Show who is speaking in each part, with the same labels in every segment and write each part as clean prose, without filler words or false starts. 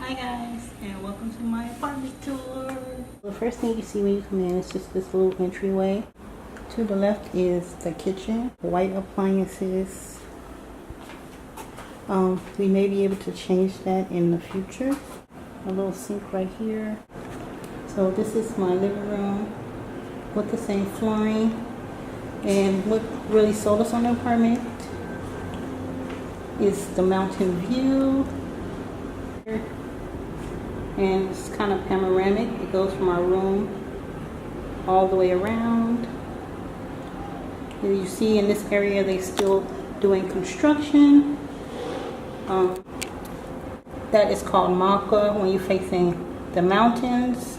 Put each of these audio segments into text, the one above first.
Speaker 1: Hi guys, and welcome to my apartment tour. The first thing you see when you come in is just this little entryway. To the left is the kitchen, white appliances. We may be able to change that in the future. A little sink right here. So this is my living room with the same flooring. And what really sold us on the apartment is the mountain view. And it's kind of panoramic. It goes from our room all the way around. And you see in this area they're still doing construction. That is called Maka when you're facing the mountains.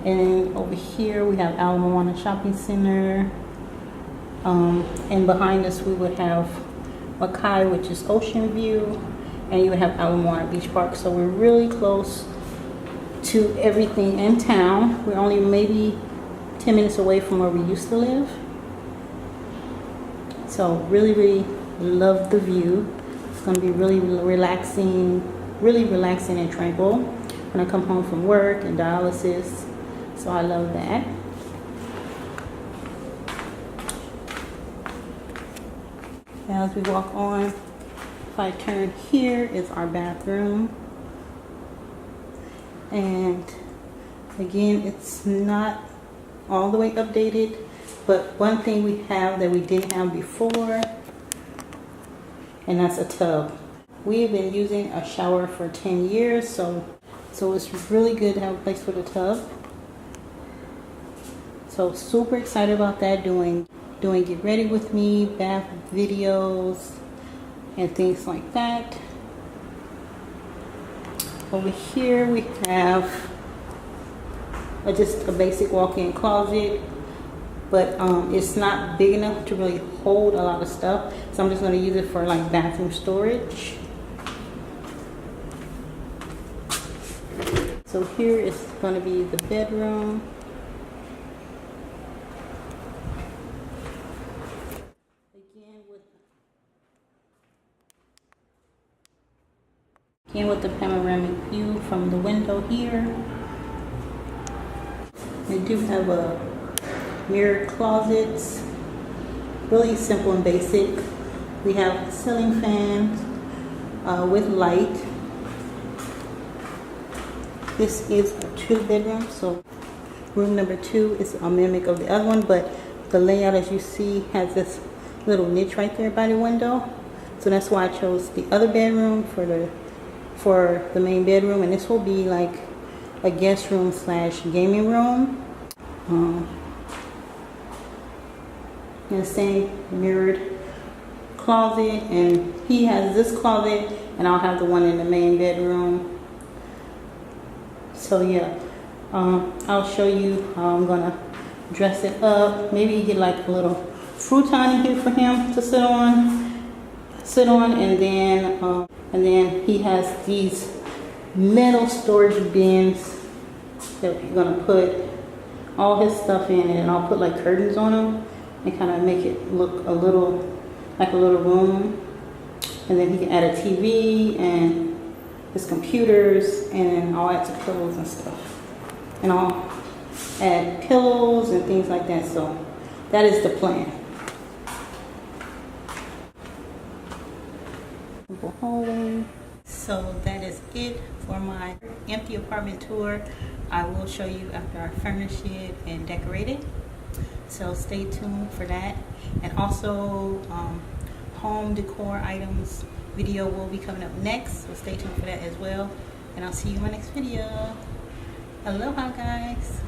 Speaker 1: And over here we have Ala Moana Shopping Center. And behind us we would have Makai, which is ocean view, and you would have Ala Moana Beach Park. So we're really close to everything in town. We're only maybe 10 minutes away from where we used to live. So really love the view. It's going to be really relaxing and tranquil when I come home from work and dialysis. So I love that. As we walk on, if I turn here is our bathroom. And again, it's not all the way updated, but one thing we have that we didn't have before, and that's a tub. We've been using a shower for 10 years, so it's really good to have a place for the tub. So super excited about that, doing get ready with me, bath videos, and things like that. Over here we have just a basic walk-in closet, but it's not big enough to really hold a lot of stuff, so I'm just going to use it for like bathroom storage. So here is going to be the bedroom. Again with the panoramic view from the window here. We do have a mirrored closets, really simple and basic. We have ceiling fans with light. This is a 2-bedroom, so room number 2 is a mimic of the other one, but the layout, as you see, has this little niche right there by the window. So that's why I chose the other bedroom for the main bedroom, and this will be like a guest room / gaming room. And the same mirrored closet, and he has this closet and I'll have the one in the main bedroom. So yeah, I'll show you how I'm gonna dress it up. Maybe get like a little futon in here for him to sit on, and then he has these metal storage bins that we're gonna put all his stuff in, and I'll put like curtains on them and kind of make it look a little like a little room. And then he can add a TV and his computers, and I'll add some pillows and stuff. And I'll add pillows and things like that. So that is the plan. Simple hallway. So that is it for my empty apartment tour. I will show you after I furnish it and decorate it. So stay tuned for that. And also home decor items video will be coming up next. So stay tuned for that as well. And I'll see you in my next video. Aloha guys.